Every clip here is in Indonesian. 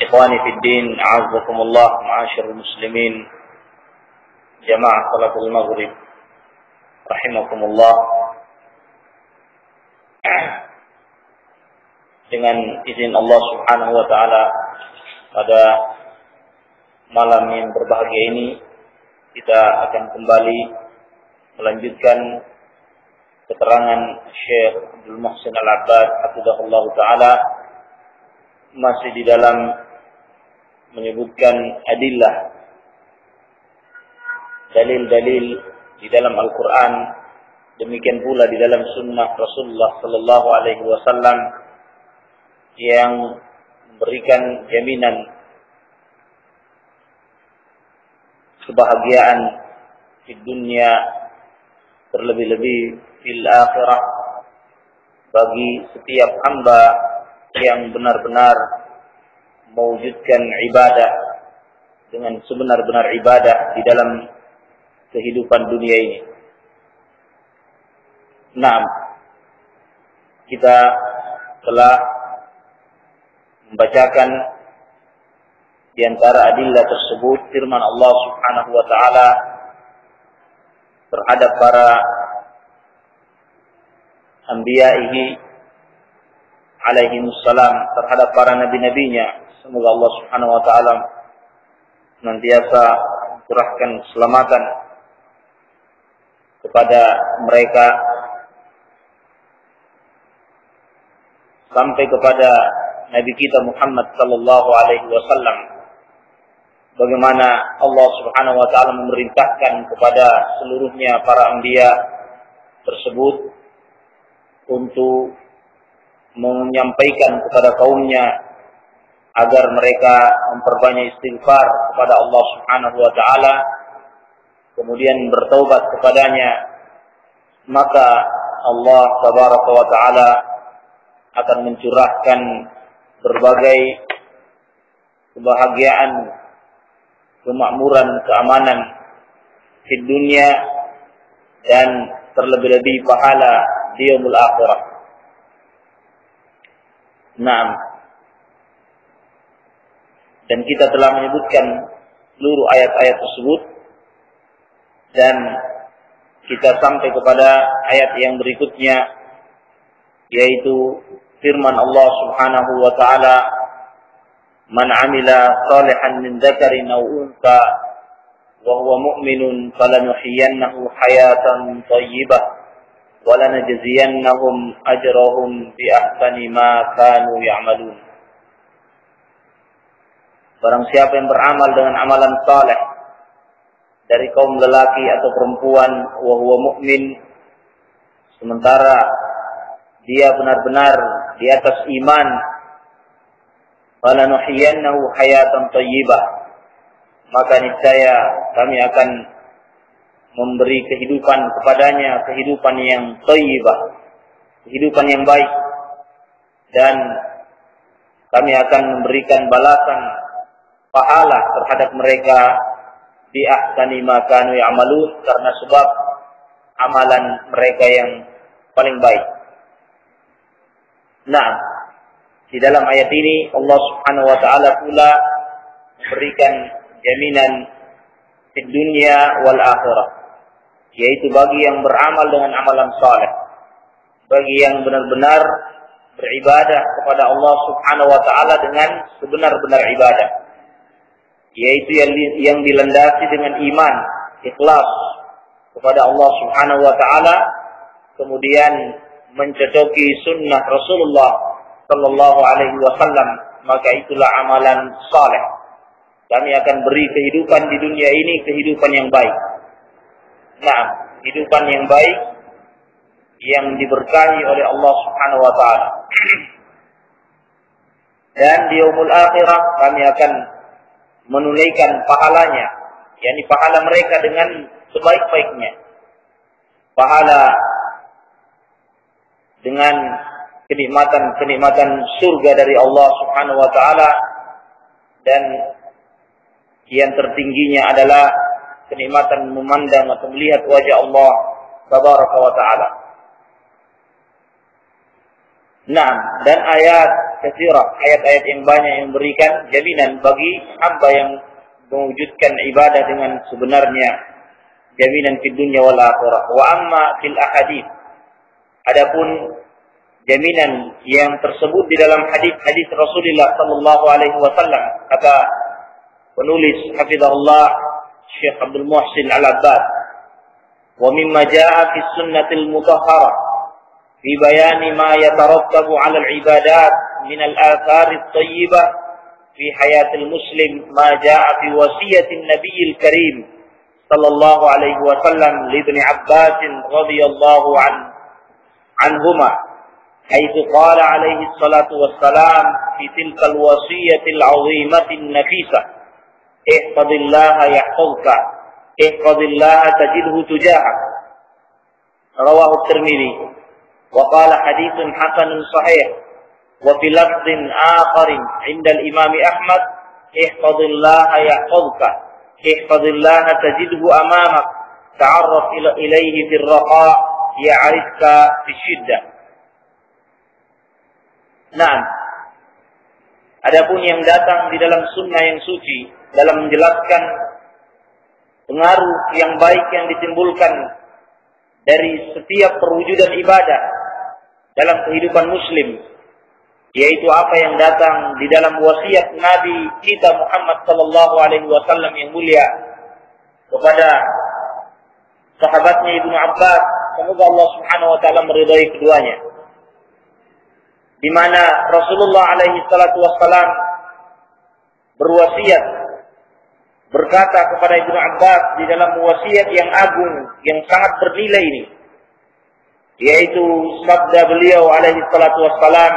Ikhwani fid din, a'azzakumullah, ma'asyiral muslimin, jamaah salatul maghrib, rahimakumullah. Dengan izin Allah Subhanahu wa taala, pada malam yang berbahagia ini kita akan kembali melanjutkan keterangan Syekh Abdul Muhsin Al-Abbad hafizahullah taala, masih di dalam menyebutkan adillah, dalil-dalil di dalam Al-Quran, demikian pula di dalam sunnah Rasulullah Sallallahu Alaihi Wasallam yang memberikan jaminan kebahagiaan di dunia, terlebih-lebih fil akhirah, bagi setiap hamba yang benar-benar mewujudkan ibadah dengan sebenar-benar ibadah di dalam kehidupan dunia ini. Nah, kita telah membacakan di antara adillah tersebut firman Allah Subhanahu wa taala terhadap para anbiya'ihi alaihimussalam, terhadap para nabi-nabinya. Semoga Allah Subhanahu wa taala senantiasa curahkan keselamatan kepada mereka sampai kepada Nabi kita Muhammad sallallahu alaihi wasallam, bagaimana Allah Subhanahu wa taala memerintahkan kepada seluruhnya para anbiya tersebut untuk menyampaikan kepada kaumnya agar mereka memperbanyak istighfar kepada Allah Subhanahu wa taala, kemudian bertaubat kepadanya, maka Allah tabaraka wa taala akan mencurahkan berbagai kebahagiaan, kemakmuran, keamanan di dunia, dan terlebih-lebih pahala di yaumul akhirah. Nah, dan kita telah menyebutkan seluruh ayat-ayat tersebut, dan kita sampai kepada ayat yang berikutnya, yaitu firman Allah Subhanahu wa taala, "Man 'amila shalihan min dzakarin aw untha wa huwa mu'minun falanuhyiyannahu hayatan thayyibah wa lanajziyannahum ajrahum bi ahsani ma kanu ya'malun." Barang siapa yang beramal dengan amalan saleh dari kaum lelaki atau perempuan, wa huwa mu'min, sementara dia benar-benar di atas iman, falanuhyiyannahu hayatan thayyibah, maka niscaya kami akan memberi kehidupan kepadanya, kehidupan yang thayyibah, kehidupan yang baik, dan kami akan memberikan balasan pahala terhadap mereka bi ahsani ma kanu ya'malun, karena sebab amalan mereka yang paling baik. Nah, di dalam ayat ini Allah Subhanahu wa taala pula memberikan jaminan di dunia wal akhirah, yaitu bagi yang beramal dengan amalan saleh, bagi yang benar-benar beribadah kepada Allah Subhanahu wa taala dengan sebenar-benar ibadah, yaitu yang dilandasi dengan iman, ikhlas kepada Allah Subhanahu wa taala, kemudian mencocoki sunnah Rasulullah sallallahu alaihi wasallam, maka itulah amalan saleh. Kami akan beri kehidupan di dunia ini kehidupan yang baik. Nah, kehidupan yang baik yang diberkahi oleh Allah Subhanahu wa taala. Dan di yaumul akhirah kami akan menunaikan pahalanya, yakni pahala mereka dengan sebaik-baiknya. Pahala dengan kenikmatan surga dari Allah Subhanahu wa taala, dan yang tertingginya adalah kenikmatan memandang atau melihat wajah Allah tabaraka wa taala. Nah, dan ayat katsirah, ayat-ayat yang banyak yang memberikan jaminan bagi hamba yang mewujudkan ibadah dengan sebenarnya, jaminan fid dunya wal akhirah. Wa amma fil ahadits, adapun jaminan yang tersebut di dalam hadis-hadis Rasulullah sallallahu alaihi wasallam, kata penulis hafizahullah Syekh Abdul Muhsin Al-Abbad, wa mimma jaa fi sunnatil mutahharah fi bayani ma yatarattabu 'ala al-ibadat min al-athar at-tayyibah fi hayatil muslim ma jaa fi wasiyatin nabiyil karim sallallahu alaihi wasallam li Ibn Abbas radhiyallahu anhuma, haitsu qala alaihi salatu wassalam fi tilkal wasiyatil 'azimatin nafisah, ihfadillaha yahfazka, ihfadillaha tajidhu tujahak. Rawahu Tirmidzi wa qala haditsun hasanun sahih wa fi lafdhin akharin 'inda al-Imam Ahmad, ihfadillaha yahfazka, ihfadillaha tajidhu amamak, ta'arraf ilayhi fil raqa ya'rifka fi syiddah. Nah, adapun yang datang di dalam sunnah yang suci dalam menjelaskan pengaruh yang baik yang ditimbulkan dari setiap perwujudan ibadah dalam kehidupan muslim, yaitu apa yang datang di dalam wasiat Nabi kita Muhammad sallallahu alaihi wasallam yang mulia kepada sahabatnya Ibnu Abbas, semoga Allah Subhanahu wa taala meridai keduanya, di mana Rasulullah alaihi salatu wassalam berwasiat, berkata kepada Ibnu Abbas di dalam wasiat yang agung, yang sangat bernilai ini, yaitu sabda beliau alaihi salatu wassalam,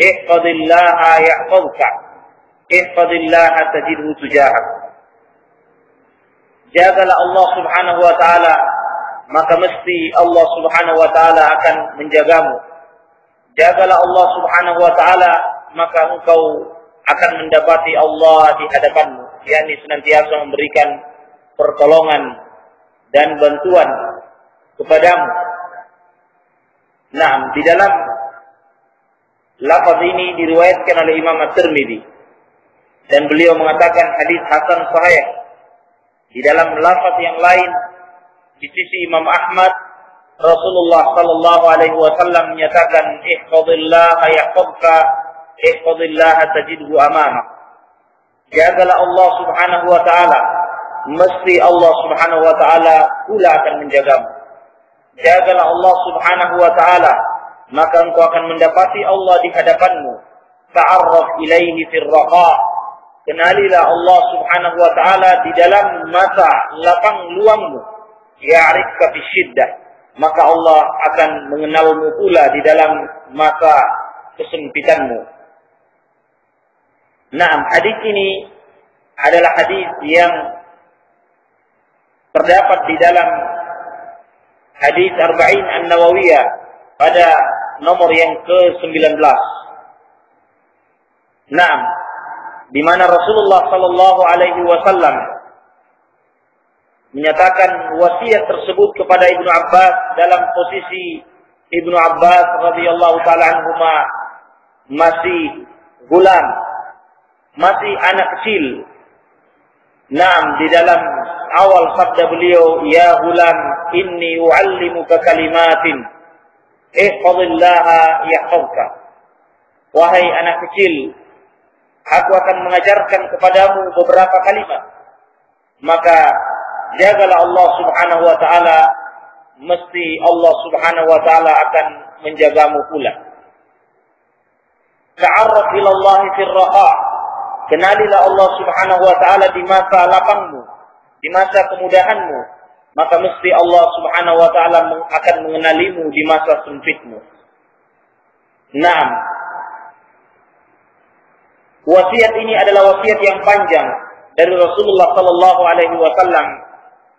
ihfadillaha yahfazka, ihfadillaha tajidhu tujahak. Jagalah Allah Subhanahu wa taala, maka mesti Allah Subhanahu wa taala akan menjagamu. Jagalah Allah Subhanahu wa taala, maka engkau akan mendapati Allah di hadapanmu, yakni senantiasa memberikan pertolongan dan bantuan kepadamu. Nah, di dalam lafaz ini diriwayatkan oleh Imam At-Tirmidzi dan beliau mengatakan hadis hasan sahih. Di dalam lafaz yang lain di sisi Imam Ahmad, Rasulullah sallallahu alaihi wasallam menyatakan, ihfazillaha yahfazka, ihfazillaha tajidhu amamak. Jagalah Allah Subhanahu wa taala, mesti Allah Subhanahu wa taala pula akan menjagamu. Jagalah Allah Subhanahu wa taala, maka engkau akan mendapati Allah di hadapanmu. Ta'arraf ilaihi fil raqa, kenalilah Allah Subhanahu wa taala di dalam masa lapang luangmu. Ya'rifka fi syiddah, maka Allah akan mengenalmu pula di dalam masa kesempitanmu. Nah, hadis ini adalah hadis yang terdapat di dalam hadis Arba'in An-Nawawiyah pada nomor yang ke-19. Nah, di mana Rasulullah sallallahu alaihi wasallam menyatakan wasiat tersebut kepada Ibnu Abbas dalam posisi Ibnu Abbas radhiyallahu taala anhuma masih gulam, masih anak kecil. Naam, di dalam awal sabda beliau, ya gulam inni u'allimuka kalimatin ihfazillaha yahfazka. Wahai anak kecil, aku akan mengajarkan kepadamu beberapa kalimat, maka jagalah Allah Subhanahu wa taala, mesti Allah Subhanahu wa taala akan menjagamu pula. Ta'arraf ila Allah fil raha, kenalilah Allah Subhanahu wa taala di masa lapangmu, di masa kemudahanmu, maka mesti Allah Subhanahu wa taala akan mengenalimu di masa sempitmu. Naam. Wasiat ini adalah wasiat yang panjang dari Rasulullah sallallahu alaihi wasallam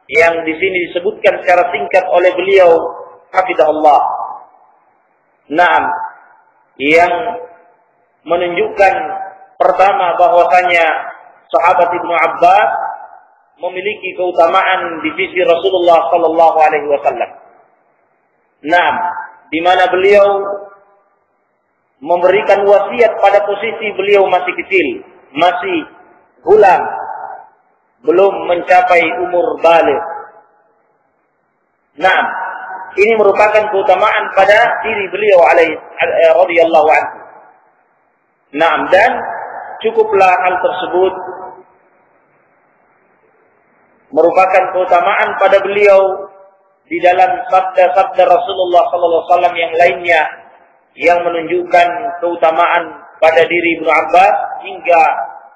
yang di sini disebutkan secara singkat oleh beliau hafizahullah. Naam, yang menunjukkan pertama bahwasanya sahabat Ibnu Abbas memiliki keutamaan di sisi Rasulullah sallallahu alaihi wasallam. Naam, di mana beliau memberikan wasiat pada posisi beliau masih kecil, masih gulam, belum mencapai umur baligh. Nah, ini merupakan keutamaan pada diri beliau radhiyallahu anhu. Nah, dan cukuplah hal tersebut merupakan keutamaan pada beliau di dalam sabda-sabda Rasulullah sallallahu alaihi wasallam yang lainnya yang menunjukkan keutamaan pada diri Ibnu Abbas hingga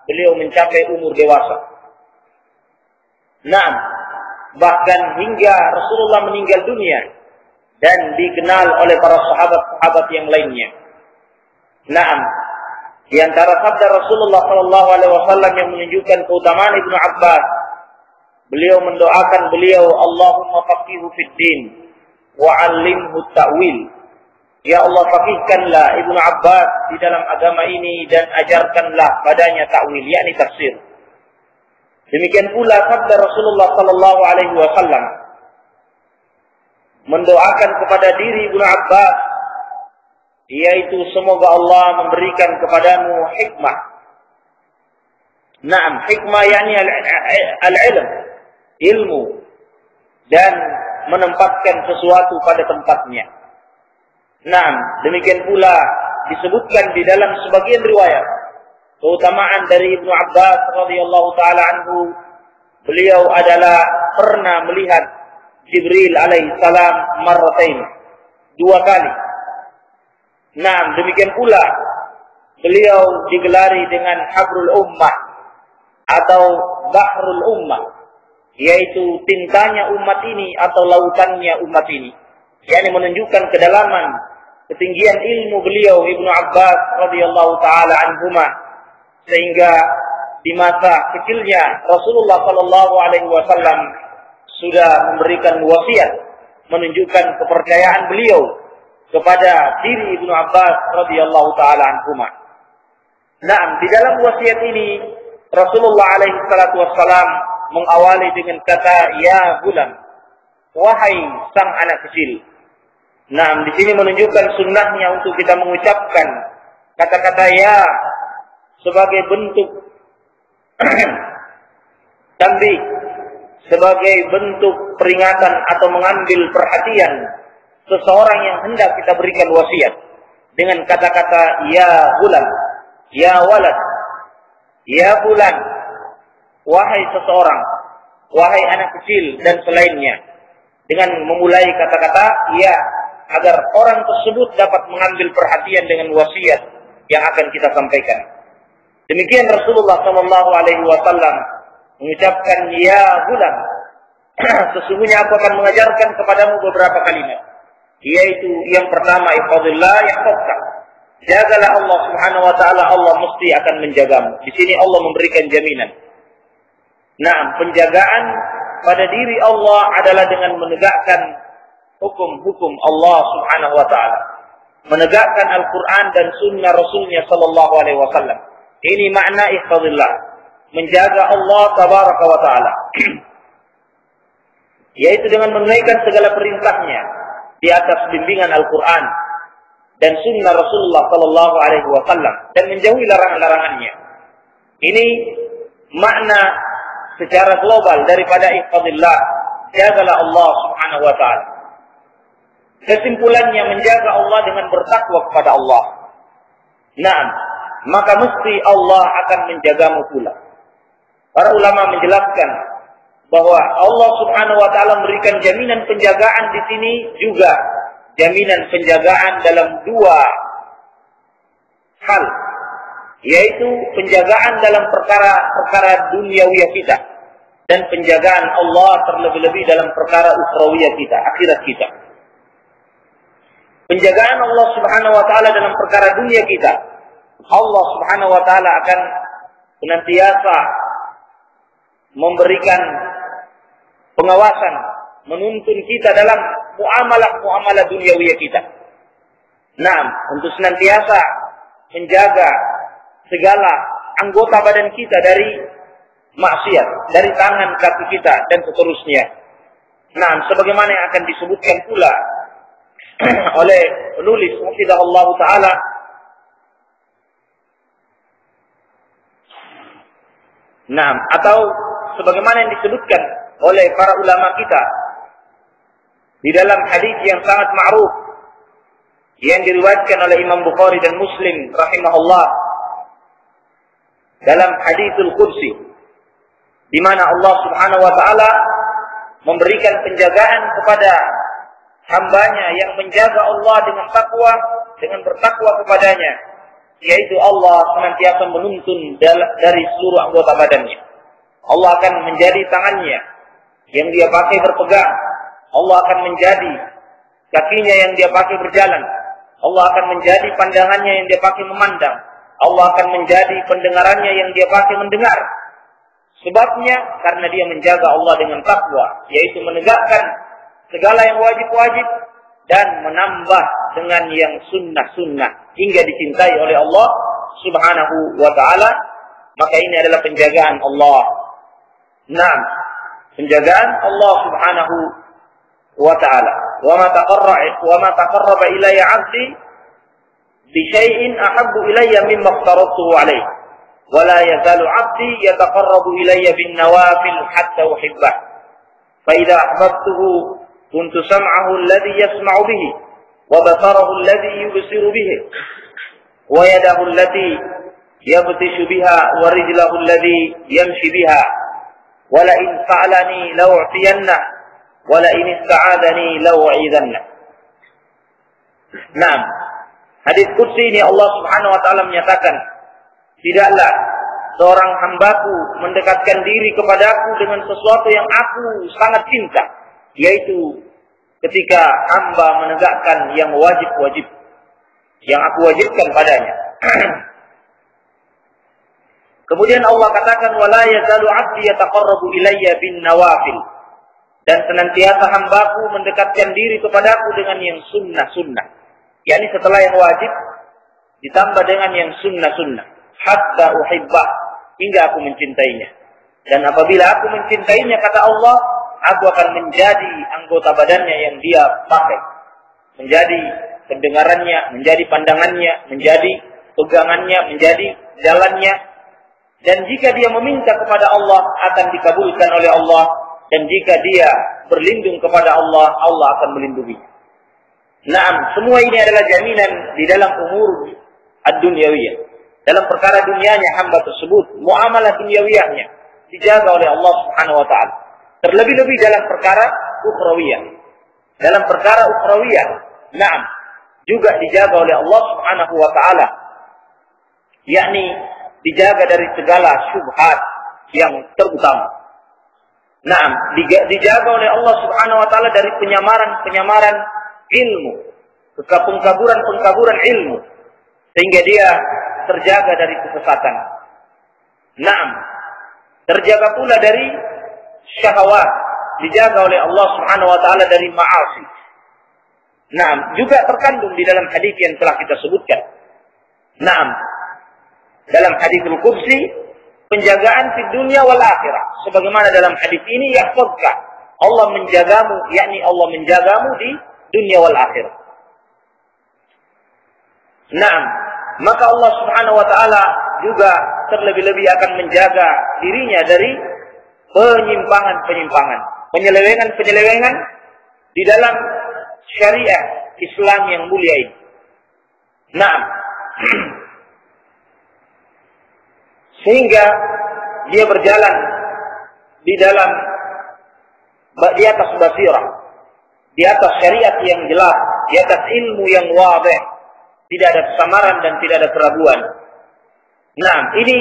beliau mencapai umur dewasa. Nah, bahkan hingga Rasulullah meninggal dunia dan dikenal oleh para sahabat-sahabat yang lainnya. Nah, di antara sabda Rasulullah sallallahu alaihi wasallam yang menunjukkan keutamaan Ibnu Abbas, beliau mendoakan beliau, Allahumma faqihhu fid din wa 'allimhu ta'wil. Ya Allah, faqihkanlah Ibnu Abbas di dalam agama ini dan ajarkanlah padanya ta'wil, yakni tafsir. Demikian pula sabda Rasulullah sallallahu alaihi wasallam mendoakan kepada diri Ibnu Abbas, yaitu semoga Allah memberikan kepadamu hikmah. Naam, hikmah yakni al-ilm, ilmu, dan menempatkan sesuatu pada tempatnya. Nah, demikian pula disebutkan di dalam sebagian riwayat keutamaan dari Ibnu Abbas radhiyallahu taala anhu, beliau adalah pernah melihat Jibril alaihi salam marratain, 2 kali. Nah, demikian pula beliau digelari dengan Habrul Ummah atau Bahrul Ummah, yaitu tintanya umat ini atau lautannya umat ini, yakni menunjukkan kedalaman, ketinggian ilmu beliau Ibnu Abbas radhiyallahu taala anhuma, sehingga di masa kecilnya Rasulullah sallallahu alaihi wasallam sudah memberikan wasiat menunjukkan kepercayaan beliau kepada diri Ibnu Abbas radhiyallahu taala anhuma. Nah, di dalam wasiat ini Rasulullah alaihi salatu wassalam mengawali dengan kata ya gulam, wahai sang anak kecil. Nah, di sini menunjukkan sunnahnya untuk kita mengucapkan kata-kata ya sebagai bentuk tanbih, sebagai bentuk peringatan atau mengambil perhatian seseorang yang hendak kita berikan wasiat dengan kata-kata ya gulam, ya walad, ya fulan, wahai seseorang, wahai anak kecil dan selainnya, dengan memulai kata-kata ya, agar orang tersebut dapat mengambil perhatian dengan wasiat yang akan kita sampaikan. Demikian Rasulullah sallallahu alaihi wasallam mengucapkan ya gulam, sesungguhnya aku akan mengajarkan kepadamu beberapa kalimat, yaitu yang pertama, ihfazillah yahfazka, jagalah Allah subhanahu wa ta'ala, Allah mesti akan menjagamu. Di sini Allah memberikan jaminan. Nah, penjagaan pada diri Allah adalah dengan menegakkan hukum-hukum Allah subhanahu wa ta'ala, menegakkan Al-Quran dan sunnah Rasulnya sallallahu alaihi wasallam. Ini makna ihfazillah, menjaga Allah tabaraka wa ta'ala, yaitu dengan menunaikan segala perintahnya di atas bimbingan Al-Quran dan sunnah Rasulullah sallallahu alaihi wasallam, dan menjauhi larangan-larangannya. Ini makna secara global daripada ihfazillah, jagalah Allah subhanahu wa ta'ala. Kesimpulannya, menjaga Allah dengan bertakwa kepada Allah. Nah, maka mesti Allah akan menjagamu pula. Para ulama menjelaskan bahwa Allah subhanahu wa ta'ala memberikan jaminan penjagaan di sini juga jaminan penjagaan dalam 2 hal, yaitu penjagaan dalam perkara duniawiyah kita dan penjagaan Allah terlebih-lebih dalam perkara ukhrawiyah kita, akhirat kita. Penjagaan Allah subhanahu wa ta'ala dalam perkara dunia kita, Allah subhanahu wa ta'ala akan senantiasa memberikan pengawasan, menuntun kita dalam muamalah duniawiyah kita. Nah, untuk senantiasa menjaga segala anggota badan kita dari maksiat, dari tangan, kaki kita, dan seterusnya. Nah, sebagaimana yang akan disebutkan pula oleh penulis hafizahullah ta'ala Nah, atau sebagaimana yang disebutkan oleh para ulama kita di dalam hadis yang sangat ma'ruf yang diriwayatkan oleh Imam Bukhari dan Muslim rahimahullah dalam haditsul qudsi, di mana Allah Subhanahu wa taala memberikan penjagaan kepada hambanya yang menjaga Allah dengan takwa, dengan bertakwa kepadanya, yaitu Allah senantiasa menuntun dari seluruh anggota badannya. Allah akan menjadi tangannya yang dia pakai berpegang. Allah akan menjadi kakinya yang dia pakai berjalan. Allah akan menjadi pandangannya yang dia pakai memandang. Allah akan menjadi pendengarannya yang dia pakai mendengar. Sebabnya karena dia menjaga Allah dengan takwa, yaitu menegakkan segala yang wajib-wajib dan menambah dengan yang sunnah-sunnah hingga dicintai oleh Allah Subhanahu wa taala. Maka ini adalah penjagaan Allah. Nah, penjagaan Allah Subhanahu wa taala. Wa ma taqarraba ilayya 'abdi bi syai'in ahabbu ilayya mimma aftaratuhu alayhi. Wa la yazalu 'abdi yataqarrabu ilayya bin nawafil hatta uhibbah. Fa idza ahbabtuhu kuntu sam'ahu alladhi yasma'u bihi wa basarahu alladhi yubsiru bihi wa yadahu allati yabtishu biha wa rijlahu alladhi yamshi biha wa la in sa'alani la'u'tiyanna wa la in ista'adani la'u'idanna. Naam, hadis qudsi ini Allah Subhanahu wa taala menyatakan, tidaklah seorang hambaku mendekatkan diri kepadaku dengan sesuatu yang aku sangat cinta, yaitu ketika hamba menegakkan yang wajib-wajib, yang aku wajibkan padanya. Kemudian Allah katakan, wala yazalu 'abdi yataqarrabu ilayya bin nawafil, dan senantiasa hambaku mendekatkan diri kepadaku dengan yang sunnah-sunnah, yakni setelah yang wajib ditambah dengan yang sunnah-sunnah, hatta uhibbah, hingga aku mencintainya. Dan apabila aku mencintainya, kata Allah, aku akan menjadi anggota badannya yang dia pakai, menjadi pendengarannya, menjadi pandangannya, menjadi pegangannya, menjadi jalannya. Dan jika dia meminta kepada Allah, akan dikabulkan oleh Allah. Dan jika dia berlindung kepada Allah, Allah akan melindungi. Naam, semua ini adalah jaminan di dalam umur ad-dunyawiyah. Dalam perkara dunianya hamba tersebut, muamalah dunyawiyahnya dijaga oleh Allah Subhanahu wa taala. Terlebih-lebih dalam perkara ukhrawiyah. Dalam perkara ukhrawiyah, naam, juga dijaga oleh Allah Subhanahu wa taala. Yakni dijaga dari segala syubhat yang terutama. Naam, dijaga oleh Allah Subhanahu wa taala dari penyamaran-penyamaran ilmu, pengkaburan-pengkaburan ilmu, sehingga dia terjaga dari kesesatan. Naam, terjaga pula dari syahwat, dijaga oleh Allah Subhanahu wa taala dari ma'asi. Naam, juga terkandung di dalam hadis yang telah kita sebutkan. Naam, dalam haditsul qudsi, penjagaan di dunia wal akhirah. Sebagaimana dalam hadis ini, yahfazka, Allah menjagamu, yakni Allah menjagamu di dunia wal akhirah. Naam, maka Allah Subhanahu wa taala juga terlebih-lebih akan menjaga dirinya dari penyimpangan-penyimpangan, penyelewengan-penyelewengan di dalam syariat Islam yang mulia ini. Naam. Sehingga dia berjalan di atas basirah, di atas syariat yang jelas, di atas ilmu yang wadih, tidak ada kesamaran dan tidak ada keraguan. Nah, ini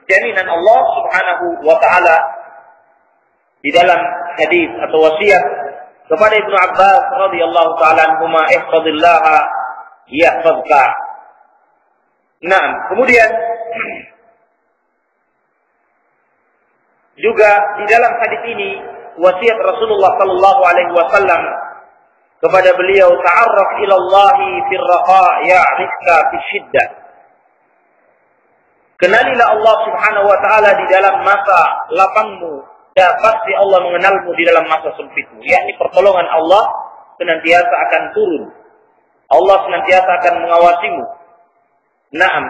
jaminan Allah Subhanahu wa taala di dalam hadis atau wasiat kepada Ibnu Abbas radhiyallahu taala anhuma, ihfazillaha yahfazka. Nah, kemudian juga di dalam hadis ini wasiat Rasulullah sallallahu alaihi wasallam kepada beliau, ta'arraf ila Allah fil raha ya'rifka fil shiddah. Kenalilah Allah Subhanahu wa taala di dalam masa lapangmu, dan pasti Allah mengenalmu di dalam masa sempitmu. Yakni pertolongan Allah senantiasa akan turun. Allah senantiasa akan mengawasimu. Naam,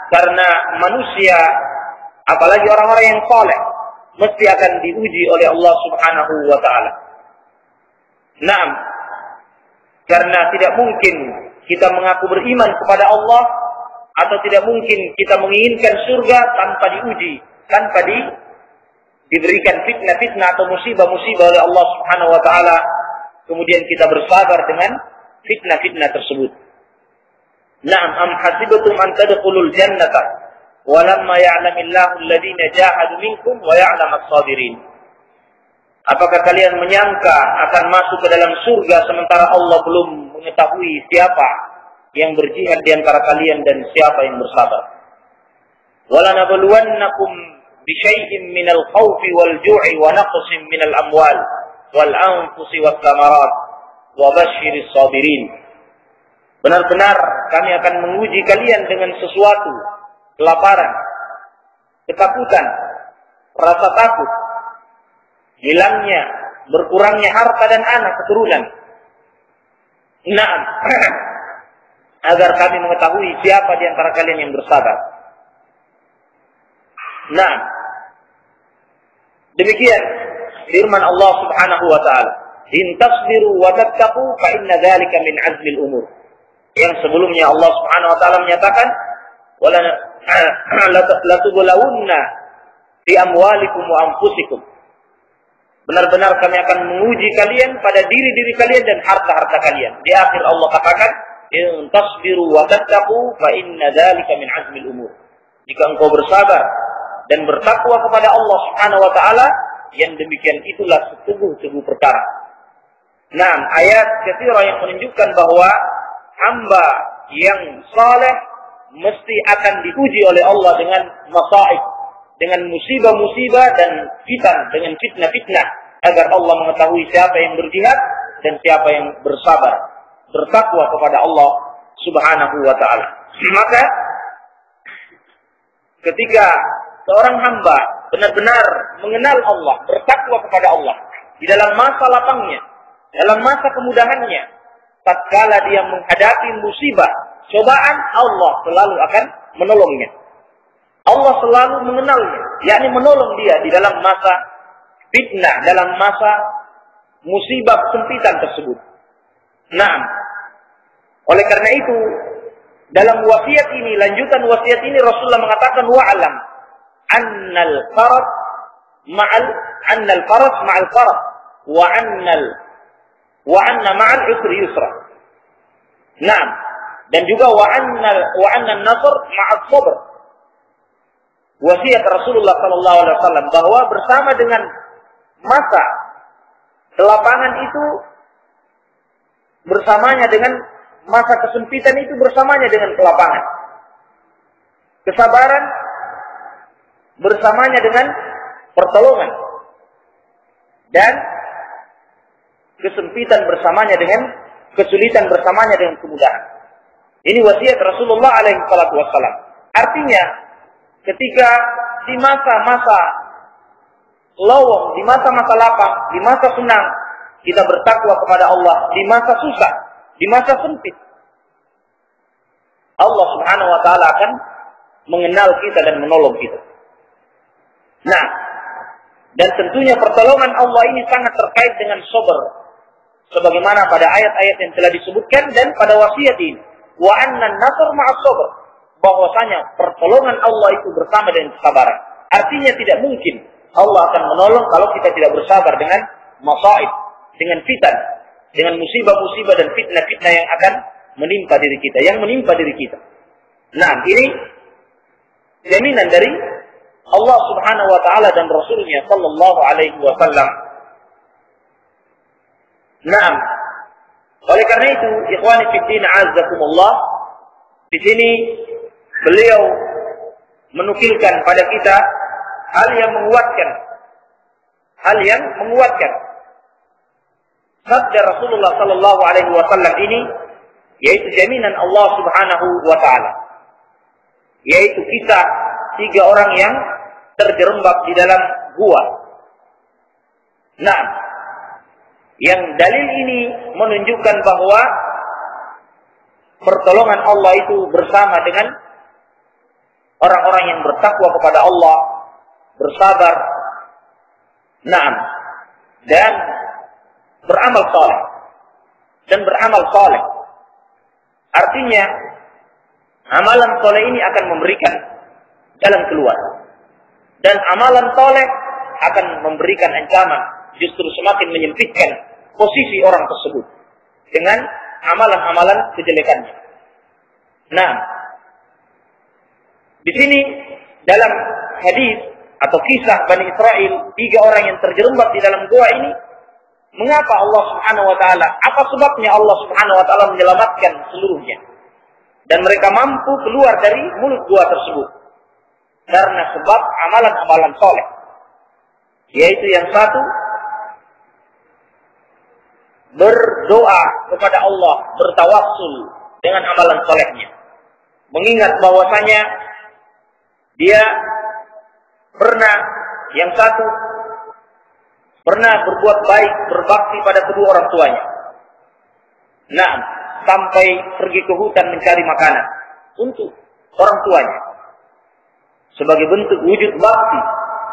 karena manusia apalagi orang-orang yang saleh, mesti akan diuji oleh Allah Subhanahu wa taala. Naam, karena tidak mungkin kita mengaku beriman kepada Allah atau tidak mungkin kita menginginkan surga tanpa diuji, tanpa diberikan fitnah-fitnah atau musibah-musibah oleh Allah Subhanahu wa taala, kemudian kita bersabar dengan fitnah-fitnah tersebut. Na'am, am hasibatum an tadkhulul jannata wa lamma ya'lamillahu alladhina jahadu minkum wa ya'lamas sabirin. Apakah kalian menyangka akan masuk ke dalam surga sementara Allah belum mengetahui siapa yang berjihad di antara kalian dan siapa yang bersabar? وَلَنَبْلُوَنَّكُمْ بِشَيْءٍ مِنَ الْخَوْفِ وَالْجُوعِ وَنَقْصٍ مِنَ الْأَمْوَالِ وَالْأَنْفُسِ وَالثَّمَرَاتِ وَبَشِّرِ الصَّابِرِينَ. Benar-benar kami akan menguji kalian dengan sesuatu, kelaparan, ketakutan, rasa takut, hilangnya, berkurangnya harta dan anak keturunan. Nah, agar kami mengetahui siapa di antara kalian yang bersabar. Nah, demikian firman Allah Subhanahu wa taala, "In tasbiru wa tattaqu fa inna dzalika min azmil umur." Yang sebelumnya Allah Subhanahu wa taala menyatakan, "Wala latubulawunna fi amwalikum wa anfusikum." Benar-benar kami akan menguji kalian pada diri-diri kalian dan harta-harta kalian. Di akhir Allah katakan, "In tasbiru wa tattaqu fa inna dzalika min azmil umur." Jika engkau bersabar dan bertakwa kepada Allah Subhanahu wa taala, yang demikian itulah seteguh-teguh perkara. Nah, ayat katsirah yang menunjukkan bahwa hamba yang saleh mesti akan diuji oleh Allah dengan masaib, dengan musibah-musibah dan dengan fitnah-fitnah, agar Allah mengetahui siapa yang berjihad dan siapa yang bersabar, bertakwa kepada Allah Subhanahu wa taala. Maka ketika seorang hamba benar-benar mengenal Allah, bertakwa kepada Allah di dalam masa lapangnya, dalam masa kemudahannya, tatkala dia menghadapi musibah, cobaan, Allah selalu akan menolongnya. Allah selalu mengenalnya, yakni menolong dia di dalam masa fitnah, dalam masa musibah kesempitan tersebut. Nah, oleh karena itu, dalam wasiat ini, lanjutan wasiat ini, Rasulullah mengatakan, wa'alam annal farad ma'al farad wa anna ma'al usri yusra. Nah, dan juga wa anna nasr ma'al sabr. Wasiat Rasulullah sallallahu alaihi wasallam bahwa bersama dengan masa kelapangan itu, bersamanya dengan masa kesempitan itu, bersamanya dengan kelapangan. Kesabaran bersamanya dengan pertolongan. Dan kesempitan bersamanya dengan kesulitan, bersamanya dengan kemudahan. Ini wasiat Rasulullah alaihi wasallam. Artinya, ketika di masa-masa lowong, di masa-masa lapang, di masa senang, kita bertakwa kepada Allah. Di masa susah, di masa sempit, Allah Subhanahu wa taala akan mengenal kita dan menolong kita. Nah, dan tentunya pertolongan Allah ini sangat terkait dengan sabar, sebagaimana pada ayat-ayat yang telah disebutkan dan pada wasiat ini, wa anna an-nasr ma'as sabr, bahwasanya pertolongan Allah itu bersama dengan kesabaran. Artinya tidak mungkin Allah akan menolong kalau kita tidak bersabar dengan masaib, dengan fitan, dengan musibah-musibah dan fitnah-fitnah yang akan menimpa diri kita, yang menimpa diri kita. Nah, ini jaminan dari Allah Subhanahu wa taala dan Rasulnya sallallahu alaihi wasallam. Naam. Oleh karena itu, ikhwani fi din azzakumullah, di sini beliau menukilkan pada kita hal yang menguatkan sabda Rasulullah sallallahu alaihi wasallam ini, yaitu jaminan Allah Subhanahu wa taala, yaitu kita 3 orang yang terjerembab di dalam gua. Nah, yang dalil ini menunjukkan bahwa pertolongan Allah itu bersama dengan orang-orang yang bertakwa kepada Allah bersabar, na'am, dan beramal saleh. Dan beramal saleh artinya amalan saleh ini akan memberikan jalan keluar. Dan amalan saleh akan memberikan ancaman, justru semakin menyempitkan posisi orang tersebut dengan amalan-amalan kejelekannya. Nah, di sini dalam hadis atau kisah Bani Israel, 3 orang yang terjerembab di dalam gua ini, mengapa Allah Subhanahu wa taala, apa sebabnya Allah Subhanahu wa taala menyelamatkan seluruhnya dan mereka mampu keluar dari mulut gua tersebut? Karena sebab amalan-amalan soleh, yaitu yang satu, berdoa kepada Allah, bertawassul dengan amalan solehnya, mengingat bahwasanya dia pernah, yang satu, pernah berbuat baik, berbakti pada kedua orang tuanya. Nah, sampai pergi ke hutan mencari makanan untuk orang tuanya sebagai bentuk wujud bakti,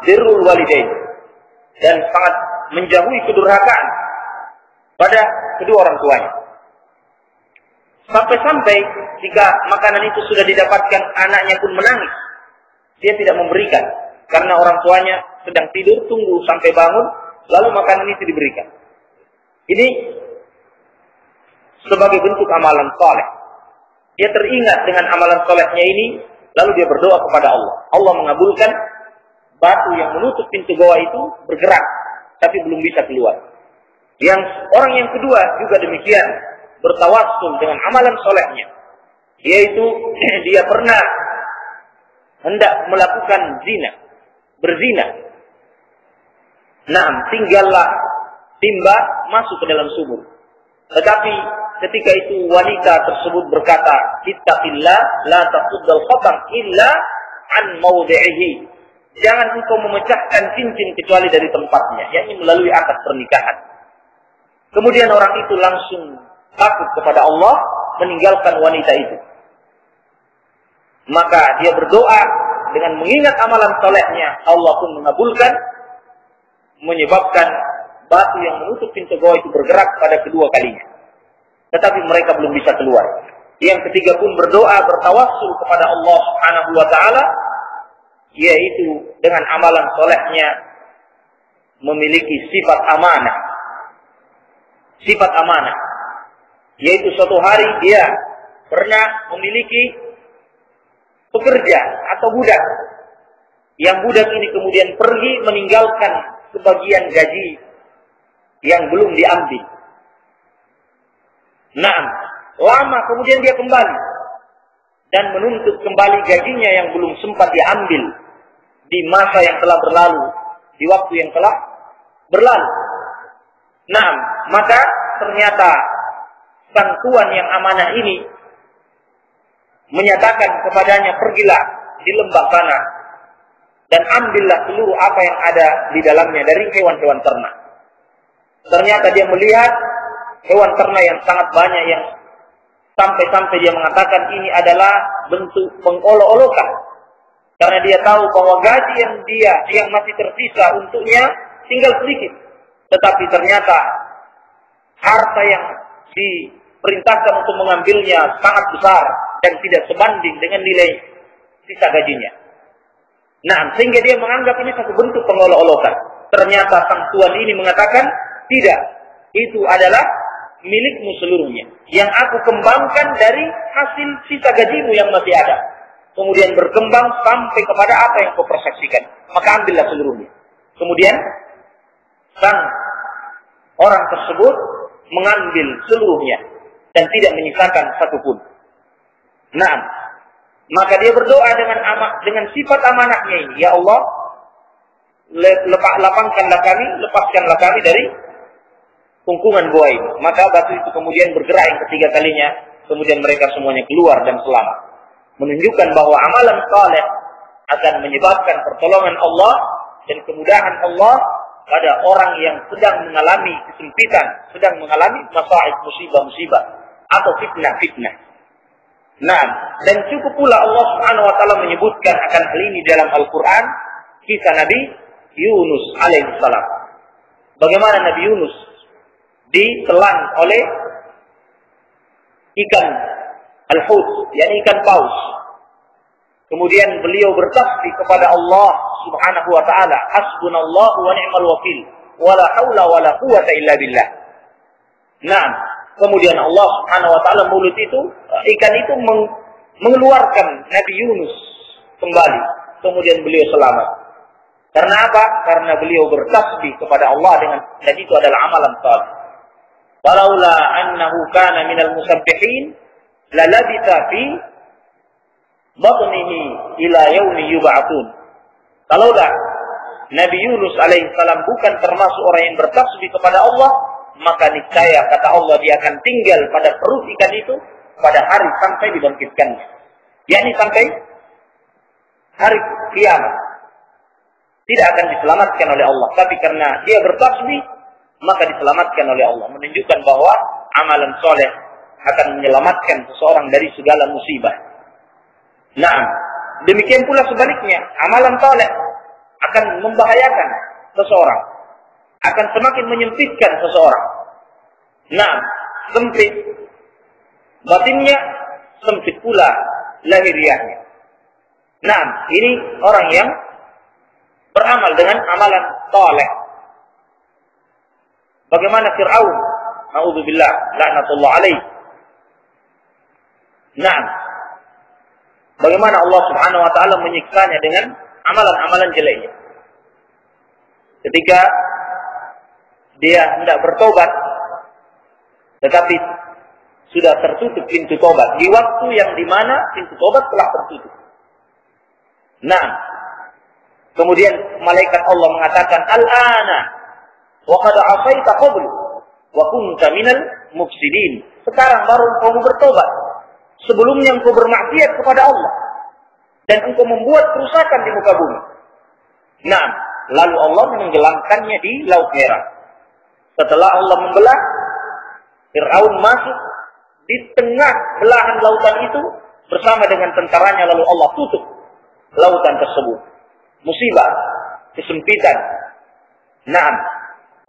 birrul walidain, dan sangat menjauhi kedurhakaan pada kedua orang tuanya. Sampai-sampai jika makanan itu sudah didapatkan, anaknya pun menangis. Dia tidak memberikan karena orang tuanya sedang tidur, tunggu sampai bangun lalu makanan itu diberikan. Ini sebagai bentuk amalan soleh. Dia teringat dengan amalan solehnya ini, lalu dia berdoa kepada Allah. Allah mengabulkan, batu yang menutup pintu goa itu bergerak, tapi belum bisa keluar. Yang orang yang kedua juga demikian, bertawassul dengan amalan solehnya, yaitu dia pernah hendak melakukan zina, berzina. Nah, tinggallah timba masuk ke dalam sumur. Tetapi ketika itu wanita tersebut berkata, "Ittaqillah la taquddal khatam illa an mawdi'ihi." Jangan engkau memecahkan cincin kecuali dari tempatnya, yakni melalui akad pernikahan. Kemudian orang itu langsung takut kepada Allah, meninggalkan wanita itu. Maka dia berdoa dengan mengingat amalan solehnya, Allah pun mengabulkan, menyebabkan batu yang menutup pintu goa itu bergerak pada kedua kalinya. Tetapi mereka belum bisa keluar. Yang ketiga pun berdoa, bertawassul kepada Allah Subhanahu wa taala, yaitu dengan amalan solehnya memiliki sifat amanah. Sifat amanah, yaitu suatu hari dia pernah memiliki pekerja atau budak. Yang budak ini kemudian pergi meninggalkan sebagian gaji yang belum diambil. Nah, lama kemudian dia kembali dan menuntut kembali gajinya yang belum sempat diambil di masa yang telah berlalu, di waktu yang telah berlalu. Nah, maka ternyata sang tuan yang amanah ini menyatakan kepadanya, "Pergilah di lembah sana dan ambillah seluruh apa yang ada di dalamnya dari hewan-hewan ternak." Ternyata dia melihat hewan ternak yang sangat banyak, yang sampai-sampai dia mengatakan ini adalah bentuk pengolok-olokan. Karena dia tahu bahwa gaji yang masih tersisa untuknya tinggal sedikit. Tetapi ternyata harta yang diperintahkan untuk mengambilnya sangat besar dan tidak sebanding dengan nilai sisa gajinya. Nah, sehingga dia menganggap ini satu bentuk pengolok-olokan. Ternyata sang tuan ini mengatakan, "Tidak, itu adalah milikmu seluruhnya. Yang aku kembangkan dari hasil sisa gajimu yang masih ada. Kemudian berkembang sampai kepada apa yang kau persaksikan. Maka ambillah seluruhnya." Kemudian sang orang tersebut mengambil seluruhnya dan tidak menyisakan satupun. Nah, maka dia berdoa dengan sifat amanahnya ini, "Ya Allah, lapangkanlah kami, lepaskanlah kami dari kungkungan gua ini." Maka batu itu kemudian bergerak yang ketiga kalinya, kemudian mereka semuanya keluar dan selamat. Menunjukkan bahwa amalan saleh akan menyebabkan pertolongan Allah dan kemudahan Allah pada orang yang sedang mengalami kesempitan, sedang mengalami masalah, musibah-musibah atau fitnah-fitnah. Nah, dan cukup pula Allah Subhanahu wa taala menyebutkan akan hal ini dalam Al-Qur'an kisah Nabi Yunus alaihissalam. Bagaimana Nabi Yunus ditelan oleh ikan al-hut, yakni ikan paus. Kemudian beliau bertasbih kepada Allah Subhanahu wa taala, hasbunallahu wa ni'mal wakil, wala haula wala quwwata illa billah. Nah, kemudian Allah Subhanahu wa taala mulut itu, ikan itu mengeluarkan Nabi Yunus kembali. Kemudian beliau selamat. Karena apa? Karena beliau bertasbih kepada Allah dan itu adalah amalan saleh. Walaula annahu kana minal musabbihin lalabitha fi batnihi ila yaumi yub'atsun. Kalaulah Nabi Yunus alaihissalam bukan termasuk orang yang bertasbih kepada Allah, maka niscaya kata Allah dia akan tinggal pada perut ikan itu pada hari sampai dibangkitkannya. yakni sampai hari kiamat. Tidak akan diselamatkan oleh Allah. Tapi karena dia bertasbih, maka diselamatkan oleh Allah. Menunjukkan bahwa amalan soleh akan menyelamatkan seseorang dari segala musibah. Nah, demikian pula sebaliknya. Amalan soleh akan membahayakan seseorang. Akan semakin menyempitkan seseorang. Nah, sempit batinnya, sempit pula lahiriahnya. Nah, ini orang yang beramal dengan amalan saleh. Bagaimana Fir'aun? Na'udzubillah, laknatullah alaih. Nah, bagaimana Allah Subhanahu wa taala menyiksanya dengan amalan-amalan jeleknya. Ketika dia hendak bertobat, tetapi sudah tertutup pintu tobat di waktu yang dimana pintu tobat telah tertutup. Nah, kemudian malaikat Allah mengatakan, Al-ana wa qad asaita qablu wa kunta minal mufsidin. Sekarang baru engkau bertobat. Sebelumnya engkau bermaksiat kepada Allah dan engkau membuat kerusakan di muka bumi. Nah, lalu Allah menenggelamkannya di Laut Merah. Setelah Allah membelah, Fir'aun masuk di tengah belahan lautan itu bersama dengan tentaranya, lalu Allah tutup lautan tersebut. Musibah, kesempitan. Nah,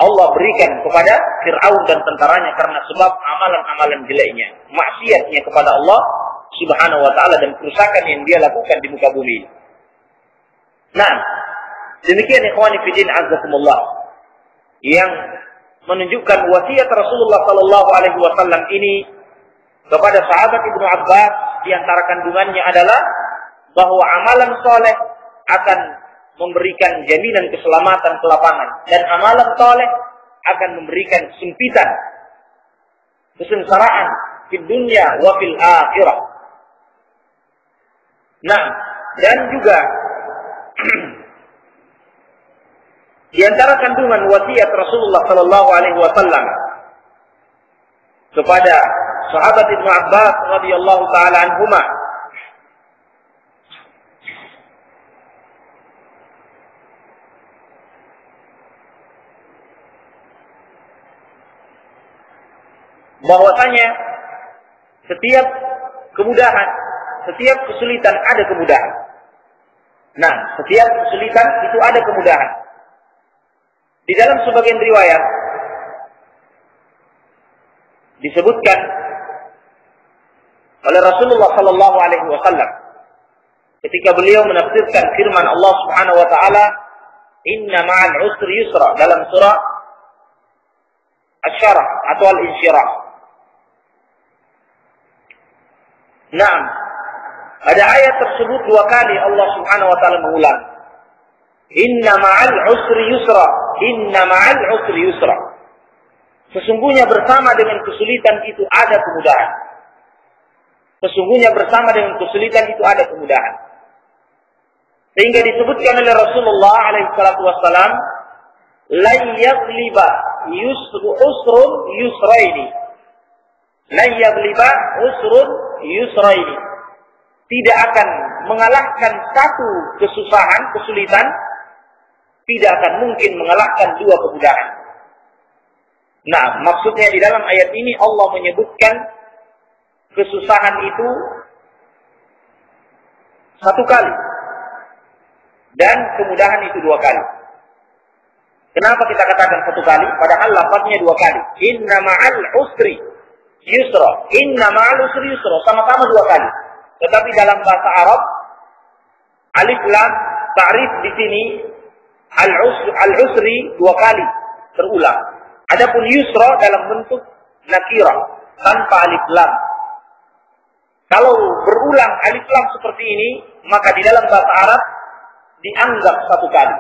Allah berikan kepada Fir'aun dan tentaranya karena sebab amalan-amalan jeleknya, maksiatnya kepada Allah Subhanahu wa taala dan kerusakan yang dia lakukan di muka bumi. Nah, demikian ikhwani fillah azzakumullah yang menunjukkan wasiat Rasulullah sallallahu alaihi wasallam ini kepada sahabat Ibnu Abbas. Di antara kandungannya adalah bahwa amalan soleh akan memberikan jaminan keselamatan kelapangan dan amalan soleh akan memberikan kesempitan, kesengsaraan di dunia wa fil akhirah. Nah, dan juga di antara kandungan wasiat Rasulullah sallallahu alaihi wasallam kepada sahabat Ibnu Abbas radhiyallahu taala anhuma, bahwasanya setiap kemudahan, setiap kesulitan ada kemudahan. Nah, setiap kesulitan itu ada kemudahan. Di dalam sebagian riwayat disebutkan oleh Rasulullah sallallahu alaihi wasallam ketika beliau menafsirkan firman Allah Subhanahu wa taala, "Inna ma'al usri yusra" dalam surah Asy-Syarah atau Al-Insyirah. Nah, pada ayat tersebut dua kali Allah Subhanahu wa taala mengulang, Inna ma'al usri yusra, inna ma'al usri yusra. Sesungguhnya bersama dengan kesulitan itu ada kemudahan. Sesungguhnya bersama dengan kesulitan itu ada kemudahan. Sehingga disebutkan oleh Rasulullah alaihi salatu wassalam, la yaghliba usrun yusraini. La yaghliba usrun yusraini. Tidak akan mengalahkan satu kesusahan, kesulitan, tidak akan mungkin mengalahkan dua kemudahan. Nah, maksudnya di dalam ayat ini Allah menyebutkan kesusahan itu satu kali. dan kemudahan itu 2 kali. Kenapa kita katakan 1 kali? Padahal lafaznya 2 kali. Inna ma'al usri yusra. Inna ma'al usri yusra. Sama-sama 2 kali. Tetapi dalam bahasa Arab, alif lam ta'rif di sini al-usri 2 kali terulang. Adapun yusra dalam bentuk nakirah tanpa alif lam. Kalau berulang alif lam seperti ini, maka di dalam bahasa Arab dianggap 1 kali.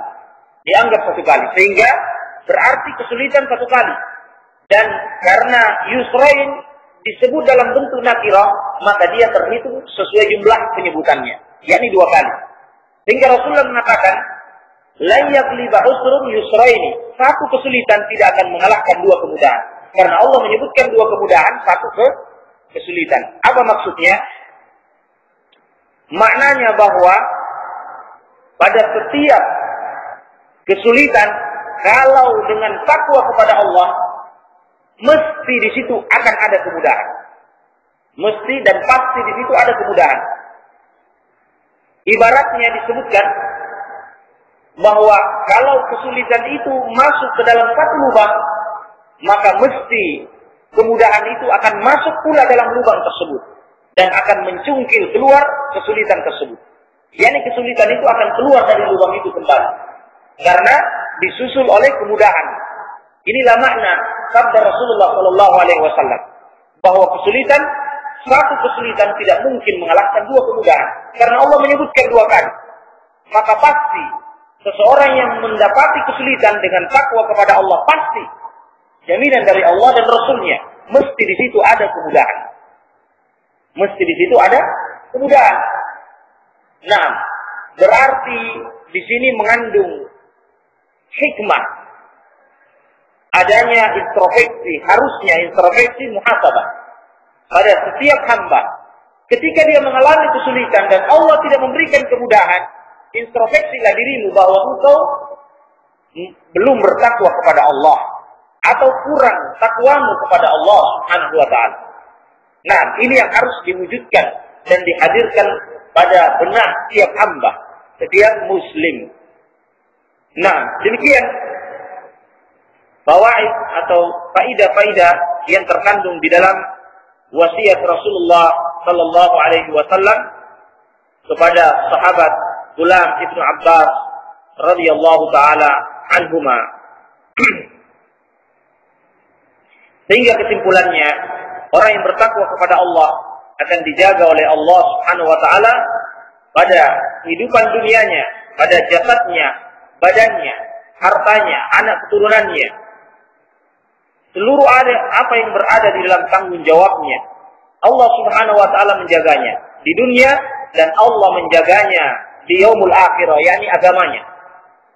Dianggap 1 kali. Sehingga berarti kesulitan 1 kali. Dan karena yusrain disebut dalam bentuk nakirah, maka dia terhitung sesuai jumlah penyebutannya. Yakni 2 kali. Sehingga Rasulullah mengatakan, la yaghliba usrun yusraini. 1 kesulitan tidak akan mengalahkan 2 kemudahan. Karena Allah menyebutkan 2 kemudahan, 1 kesulitan. Apa maksudnya? Maknanya bahwa pada setiap kesulitan, kalau dengan takwa kepada Allah, mesti di situ akan ada kemudahan. Mesti dan pasti di situ ada kemudahan. Ibaratnya disebutkan bahwa kalau kesulitan itu masuk ke dalam 1 lubang, maka mesti kemudahan itu akan masuk pula dalam lubang tersebut dan akan mencungkil keluar kesulitan tersebut. Yani kesulitan itu akan keluar dari lubang itu kembali karena disusul oleh kemudahan. Inilah makna sabda Rasulullah Shallallahu Alaihi Wasallam bahwa kesulitan, 1 kesulitan tidak mungkin mengalahkan 2 kemudahan karena Allah menyebutkan 2 kali. Maka pasti seseorang yang mendapati kesulitan dengan takwa kepada Allah, pasti jaminan dari Allah dan Rasulnya, mesti di situ ada kemudahan. Mesti di situ ada kemudahan. Nah, berarti di sini mengandung hikmah adanya introspeksi, harusnya introspeksi muhasabah pada setiap hamba. Ketika dia mengalami kesulitan dan Allah tidak memberikan kemudahan, introspeksilah dirimu bahwa engkau belum bertakwa kepada Allah atau kurang takwamu kepada Allah Subhanahu wa taala. Nah, ini yang harus diwujudkan dan dihadirkan pada benak setiap hamba, setiap muslim. Nah, demikian fawaid atau faidah-faidah yang terkandung di dalam wasiat Rasulullah sallallahu alaihi wasallam kepada sahabat Ghulam Ibnu Abbas radhiyallahu taala anhuma. Sehingga kesimpulannya, orang yang bertakwa kepada Allah akan dijaga oleh Allah Subhanahu wa taala pada kehidupan dunianya, pada jasadnya, badannya, hartanya, anak keturunannya. Seluruh apa yang berada di dalam tanggung jawabnya, Allah Subhanahu wa taala menjaganya di dunia dan Allah menjaganya di yaumul akhirah, yakni agamanya.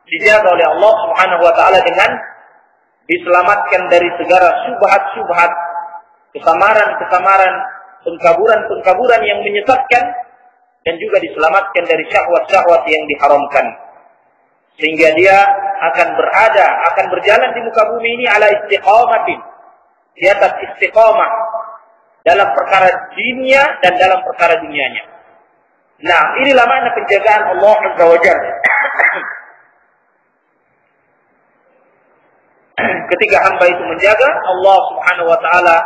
Dijaga oleh Allah Subhanahu wa taala dengan diselamatkan dari segala syubhat-syubhat, kesamaran-kesamaran, pengkaburan-pengkaburan yang menyesatkan, dan juga diselamatkan dari syahwat-syahwat yang diharamkan. Sehingga dia akan berjalan di muka bumi ini ala istiqamatin, di atas istiqamah dalam perkara dinnya dan dalam perkara dunianya. Nah, inilah makna penjagaan Allah Azza wa Jalla. Ketika hamba itu menjaga Allah Subhanahu wa taala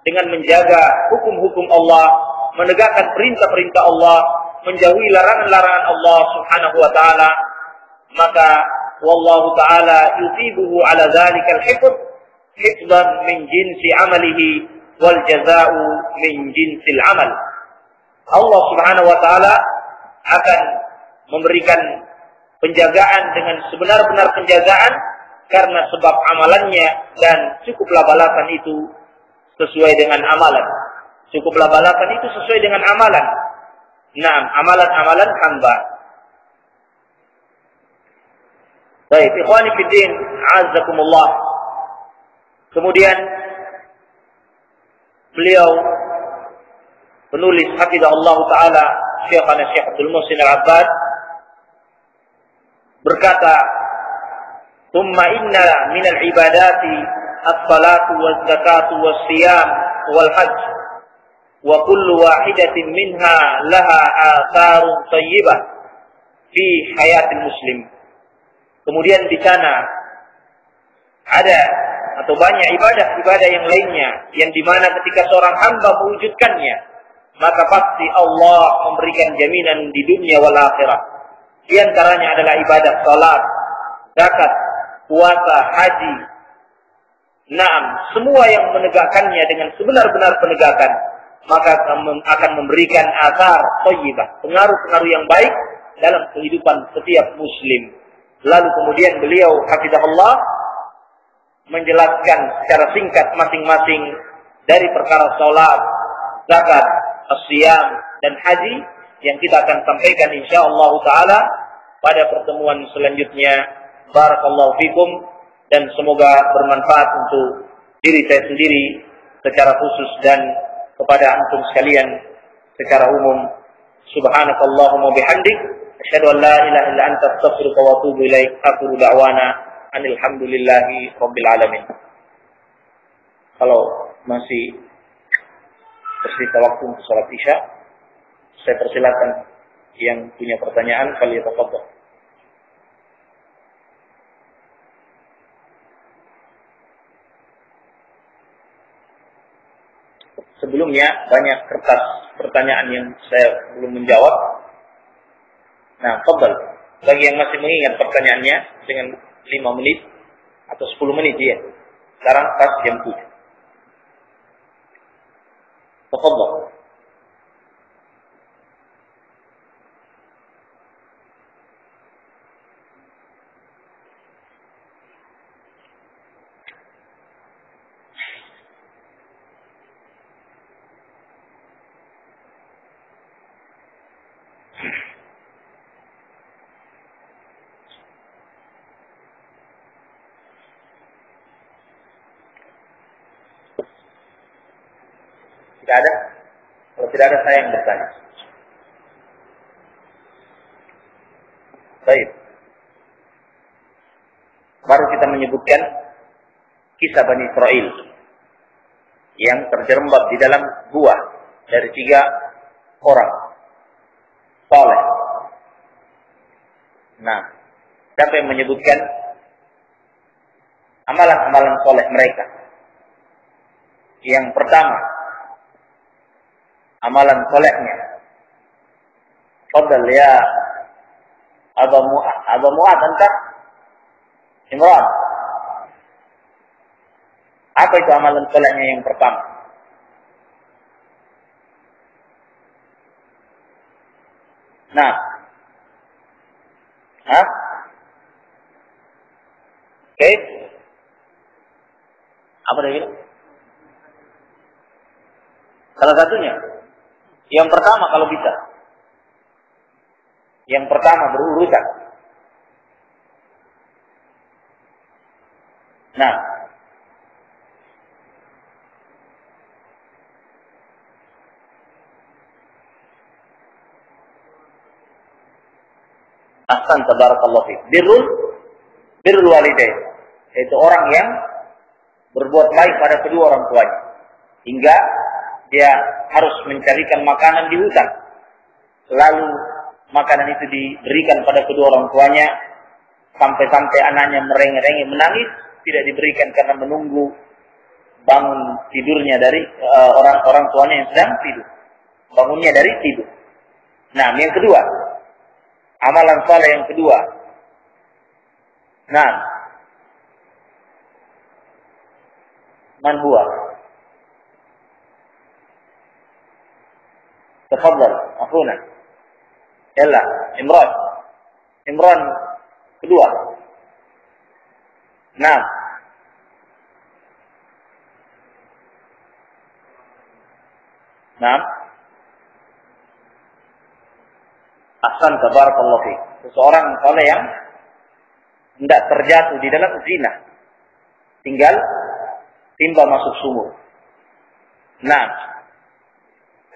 dengan menjaga hukum-hukum Allah, menegakkan perintah-perintah Allah, menjauhi larangan-larangan Allah Subhanahu wa taala, maka wallahu taala yusibuhu ala dzalikal hifdz hifdzan min jinsi amalihi wal jazaa'u min jinsil amal. Allah Subhanahu wa taala akan memberikan penjagaan dengan sebenar-benar penjagaan karena sebab amalannya, dan cukuplah balasan itu sesuai dengan amalan. Cukuplah balasan itu sesuai dengan amalan. Nah, amalan-amalan hamba. Baik, ikhwani fiddin, azzakumullah. Kemudian beliau penulis hafizahullah taala Syekhana Syekh Abdul Muhsin Al-Abbad berkata, "Tsumma inna minal ibadati as-salatu waz-zakatu was-siyam wal-hajj wa kullu wahidatin minha laha atharun thayyibah fi hayatil muslim. Kemudian di sana ada atau banyak ibadah-ibadah yang lainnya yang dimana ketika seorang hamba mewujudkannya, maka pasti Allah memberikan jaminan di dunia wal akhirah. Di antaranya adalah ibadah salat, zakat, puasa, haji. Naam, semua yang menegakkannya dengan sebenar-benar penegakan, maka akan memberikan athar thayyibah, pengaruh-pengaruh yang baik dalam kehidupan setiap muslim. Lalu kemudian beliau hafizahullah menjelaskan secara singkat masing-masing dari perkara salat, zakat, as-siyam dan haji yang kita akan sampaikan insyaallah taala pada pertemuan selanjutnya. Barakallahu fikum, dan semoga bermanfaat untuk diri saya sendiri secara khusus dan kepada antum sekalian secara umum. Subhanakallahumma bihamdik asyhadu an la ilaha illa anta astaghfiruka wa atubu ilaik. Akhiru da'wana alhamdulillahi rabbil alamin. Kalau masih tersisa waktu untuk salat Isya, saya persilakan yang punya pertanyaan falyatafadhal. Sebelumnya banyak kertas pertanyaan yang saya belum menjawab. Nah, tafadhal. Bagi yang masih mengingat pertanyaannya dengan 5 menit atau 10 menit ya. Sekarang pas jam 7. Tafadhal. Tidak ada? Kalau tidak ada, saya yang bertanya. Baik. Baru kita menyebutkan kisah Bani Israel yang terjerembab di dalam gua dari 3 orang saleh. Nah, siapa yang menyebutkan amalan-amalan saleh mereka? Yang pertama, amalan solehnya. Fadal ya Abu Mu'ad anta Imran. Apa itu amalan solehnya yang pertama? Nah, oke. Apa dia? Salah satunya. Yang pertama kalau bisa. Yang pertama berurutan. Nah. Ahsan tabarakallahu fiik. Birrul walidain. Yaitu orang yang berbuat baik pada kedua orang tuanya. Hingga dia harus mencarikan makanan di hutan. Lalu makanan itu diberikan pada kedua orang tuanya. Sampai-sampai anaknya merengek-rengek menangis. Tidak diberikan karena menunggu bangun tidurnya dari orang tuanya yang sedang tidur. Bangunnya dari tidur. Nah, yang kedua. Amalan saleh yang kedua. Nah. Man huwa? Tafadhal, akhuna. Yalla, Imran kedua. Nah. Nah. Ahsan tabarakallahu fiik. Seseorang saleh yang tidak terjatuh di dalam zina. Tinggal timba masuk sumur. Nah,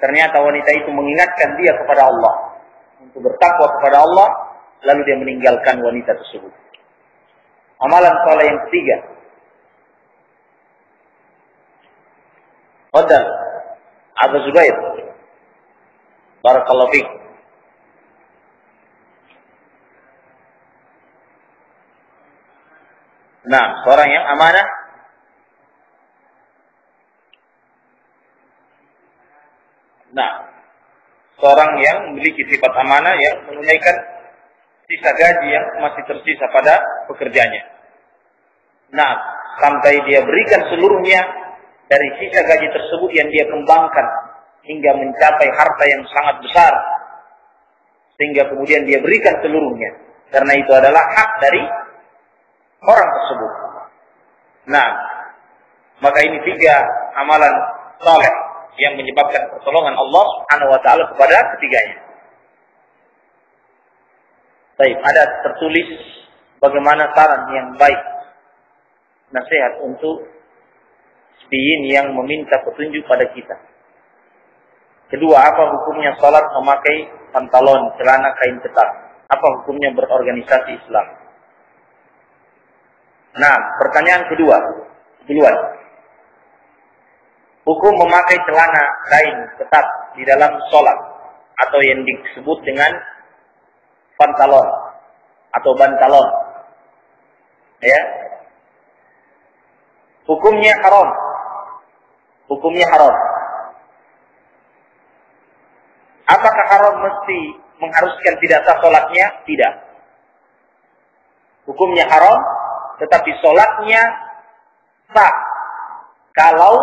ternyata wanita itu mengingatkan dia kepada Allah untuk bertakwa kepada Allah, lalu dia meninggalkan wanita tersebut. Amalan saleh yang ketiga. Fadal Abu Zubair. Barakallahu fiik. Nah, seorang yang amanah seorang yang memiliki sifat amanah yang menunaikan sisa gaji yang masih tersisa pada pekerjaannya. Nah, sampai dia berikan seluruhnya dari sisa gaji tersebut yang dia kembangkan hingga mencapai harta yang sangat besar, sehingga kemudian dia berikan seluruhnya, karena itu adalah hak dari orang tersebut. Nah, maka ini 3 amalan saleh yang menyebabkan pertolongan Allah Subhanahu wa taala kepada ketiganya. Baik, ada tertulis bagaimana saran yang baik, nasihat untuk sepiyin yang meminta petunjuk pada kita. Kedua, apa hukumnya salat memakai pantalon, celana, kain ketat? Apa hukumnya berorganisasi Islam? Nah, pertanyaan kedua, duluan. Hukum memakai celana, kain ketat di dalam salat atau yang disebut dengan pantalon atau bantalon. Ya. Hukumnya haram. Hukumnya haram. Apakah haram mesti mengharuskan tidak sah salatnya? Tidak. Hukumnya haram, tetapi salatnya sah kalau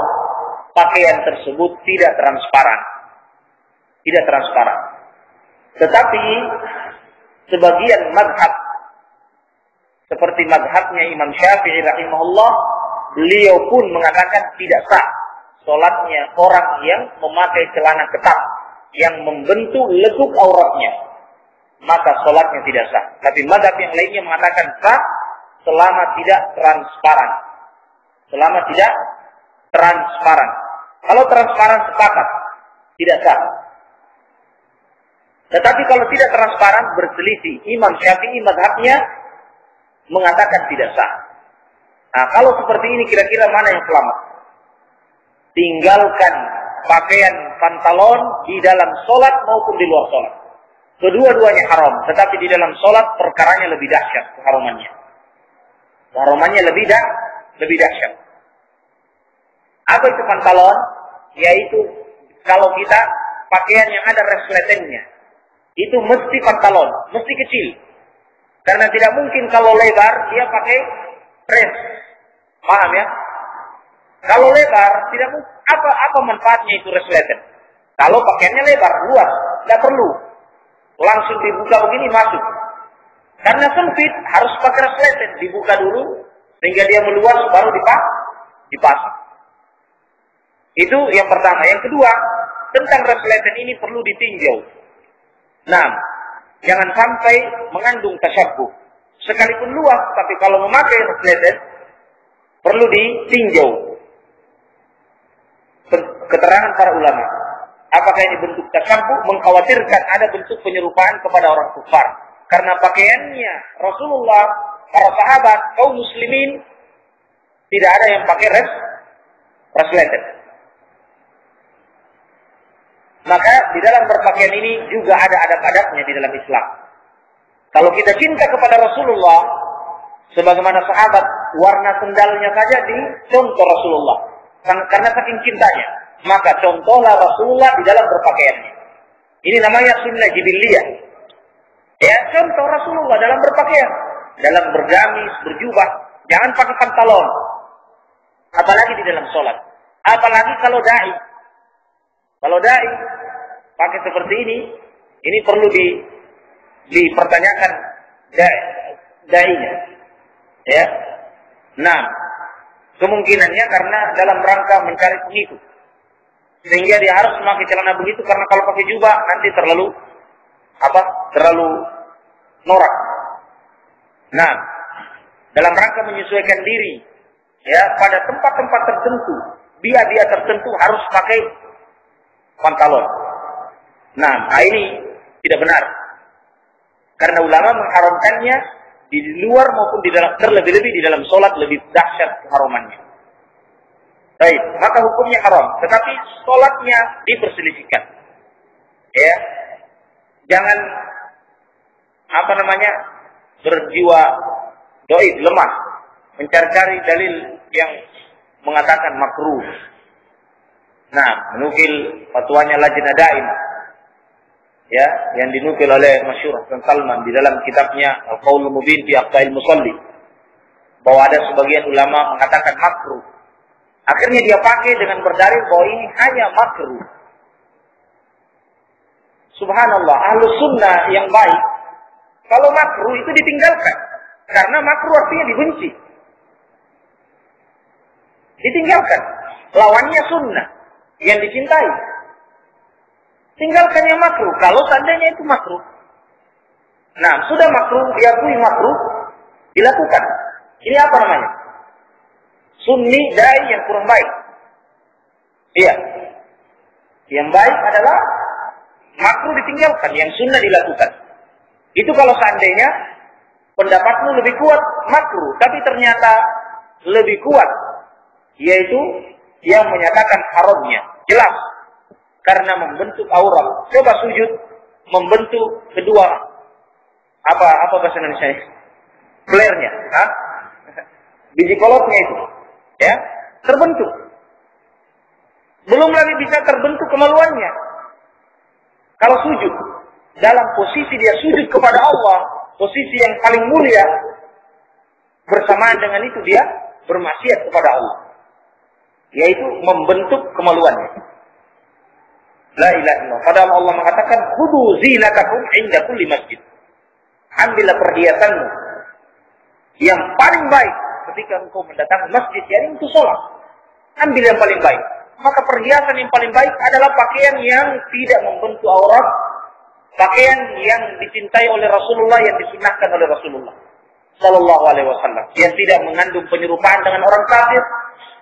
pakaian tersebut tidak transparan. Tidak transparan. Tetapi sebagian mazhab seperti mazhabnya Imam Syafi'i rahimahullah, beliau pun mengatakan tidak sah salatnya orang yang memakai celana ketat yang membentuk lekuk auratnya, maka salatnya tidak sah. Tapi mazhab yang lainnya mengatakan sah selama tidak transparan. Selama tidak transparan. Kalau transparan sepakat, tidak sah. Tetapi kalau tidak transparan berselisih, Imam Syafi'i mazhabnya mengatakan tidak sah. Nah, kalau seperti ini kira-kira mana yang selamat? Tinggalkan pakaian pantalon di dalam sholat maupun di luar sholat. Kedua-duanya haram, tetapi di dalam sholat perkaranya lebih dahsyat keharumannya. Keharumannya lebih dahsyat. Apa itu pantalon? Yaitu kalau kita pakaian yang ada resletingnya, itu mesti pantalon, mesti kecil. Karena tidak mungkin kalau lebar dia pakai res. Paham ya? Kalau lebar tidak mungkin. Apa manfaatnya itu resleting? Kalau pakaiannya lebar, luas, tidak perlu langsung dibuka begini masuk. Karena sempit harus pakai resleting, dibuka dulu sehingga dia meluas baru dipasang. Itu yang pertama. Yang kedua, tentang resleting ini perlu ditinjau. Nah, jangan sampai mengandung tasyabbuh. Sekalipun luas, tapi kalau memakai resleting perlu ditinjau keterangan para ulama. Apakah ini bentuk tasyabbuh? Mengkhawatirkan ada bentuk penyerupaan kepada orang kufar. Karena pakaiannya Rasulullah, para sahabat, kaum muslimin, tidak ada yang pakai resleting. Maka di dalam berpakaian ini juga ada adab-adabnya di dalam Islam. Kalau kita cinta kepada Rasulullah, sebagaimana sahabat, warna sendalnya saja dicontoh Rasulullah. Karena saking cintanya, maka contohlah Rasulullah di dalam berpakaiannya. Ini namanya sunnah jibiliyah. Ya, contoh Rasulullah dalam berpakaian, dalam bergamis, berjubah, jangan pakai pantalon. Apalagi di dalam sholat. Apalagi kalau dai. Kalau dai pakai seperti ini perlu dipertanyakan dai-nya. Ya. Nah, kemungkinannya karena dalam rangka mencari pengikut. Sehingga dia harus memakai celana begitu karena kalau pakai jubah nanti terlalu norak. Nah, dalam rangka menyesuaikan diri ya pada tempat-tempat tertentu, biar tertentu harus pakai pantalon. Nah, ini tidak benar. Karena ulama mengharamkannya di luar maupun di dalam, terlebih-lebih di dalam sholat lebih dahsyat keharumannya. Baik, maka hukumnya haram, tetapi sholatnya diperselisihkan. Ya, jangan berjiwa doib, lemah. mencari-cari dalil yang mengatakan makruh. Nah, menukil fatwanya Lajnah Daimah, ya, yang dinukil oleh Masyhur Hasan Salman di dalam kitabnya Al-Qaulul Mubin fi Aqdail Musalli, bahwa ada sebagian ulama mengatakan makruh. Akhirnya dia pakai dengan berdalil bahwa ini hanya makruh. Subhanallah, ahlu sunnah yang baik, kalau makruh itu ditinggalkan, karena makruh artinya dibenci. Ditinggalkan. Lawannya sunnah yang dicintai. Tinggalkan yang makruh. Kalau seandainya itu makruh. Nah, sudah makruh, diakui makruh, dilakukan. Ini apa namanya? Sunni dai yang kurang baik. Iya. Yang baik adalah makruh ditinggalkan, yang sunnah dilakukan. Itu kalau seandainya pendapatmu lebih kuat makruh, tapi ternyata lebih kuat, yaitu yang menyatakan haramnya. Jelas. Karena membentuk aurat. Coba sujud membentuk kedua apa bahasa Indonesia? Flare-nya, biji kolotnya itu, ya, terbentuk. Belum lagi bisa terbentuk kemaluannya. Kalau sujud dalam posisi dia sujud kepada Allah, posisi yang paling mulia, bersamaan dengan itu dia bermaksiat kepada Allah, yaitu membentuk kemaluannya. La ilaha illallah. Padahal Allah mengatakan, "Khudu zinatakum inda kulli masjid." Ambillah perhiasanmu yang paling baik ketika engkau mendatangi masjid, yakni untuk sholat. Ambil yang paling baik. Maka perhiasan yang paling baik adalah pakaian yang tidak membentuk aurat, pakaian yang dicintai oleh Rasulullah, yang disunnahkan oleh Rasulullah Sallallahu Alaihi Wasallam, yang tidak mengandung penyerupaan dengan orang kafir,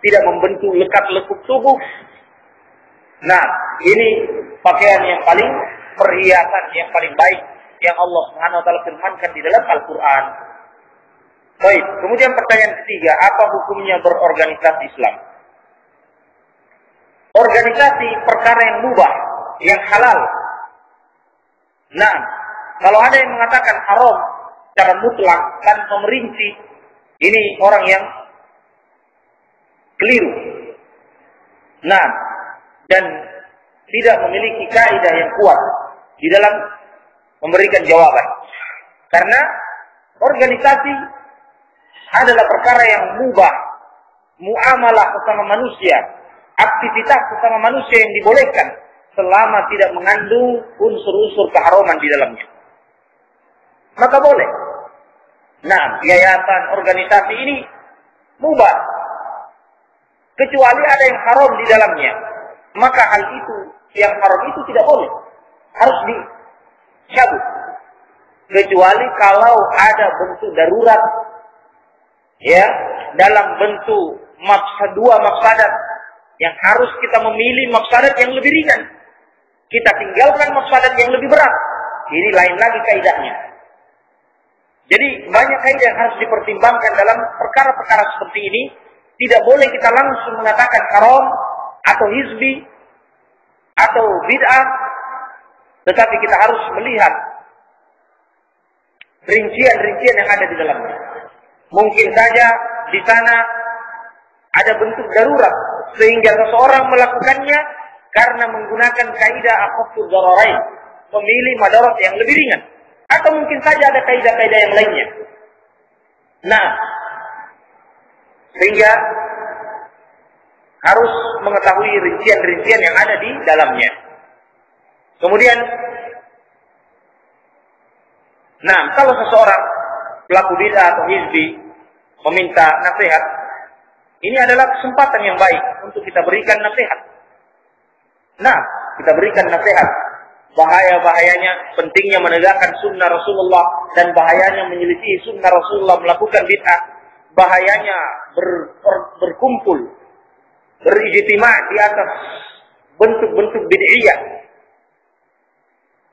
tidak membentuk lekat-lekuk tubuh. Nah, ini pakaian yang paling, perhiasan yang paling baik yang Allah Subhanahu wa taala firmankan di dalam Al-Qur'an. Baik, kemudian pertanyaan ketiga, apa hukumnya berorganisasi Islam? Organisasi perkara yang mubah, yang halal. Nah, kalau ada yang mengatakan haram secara mutlak tanpa merinci, ini orang yang keliru. Nah, dan tidak memiliki kaidah yang kuat di dalam memberikan jawaban. Karena organisasi adalah perkara yang mubah, muamalah sesama manusia, aktivitas sesama manusia yang dibolehkan selama tidak mengandung unsur-unsur keharaman di dalamnya. Maka boleh. Nah, yayasan, organisasi ini mubah, kecuali ada yang haram di dalamnya. Maka hal itu, yang haram itu tidak boleh, harus dicabut. Kecuali kalau ada bentuk darurat, ya, dalam bentuk dua mafsadat, yang harus kita memilih mafsadat yang lebih ringan, kita tinggalkan mafsadat yang lebih berat. Ini lain lagi kaidahnya. Jadi banyak kaidah yang harus dipertimbangkan dalam perkara-perkara seperti ini. Tidak boleh kita langsung mengatakan haram atau hizbi atau bid'ah, tetapi kita harus melihat rincian-rincian yang ada di dalamnya. Mungkin saja di sana ada bentuk darurat sehingga seseorang melakukannya karena menggunakan kaidah akhafud dararain, memilih madarat yang lebih ringan, atau mungkin saja ada kaidah-kaidah yang lainnya. Nah, sehingga harus mengetahui rincian-rincian yang ada di dalamnya. Kemudian, nah, kalau seseorang pelaku bid'ah atau hizbi meminta nasihat, ini adalah kesempatan yang baik untuk kita berikan nasihat. Nah, kita berikan nasihat. Bahaya-bahayanya, pentingnya menegakkan sunnah Rasulullah, dan bahayanya menyelisih sunnah Rasulullah, melakukan bid'ah. Bahayanya berkumpul, berijtimah di atas bentuk-bentuk bid'iyah.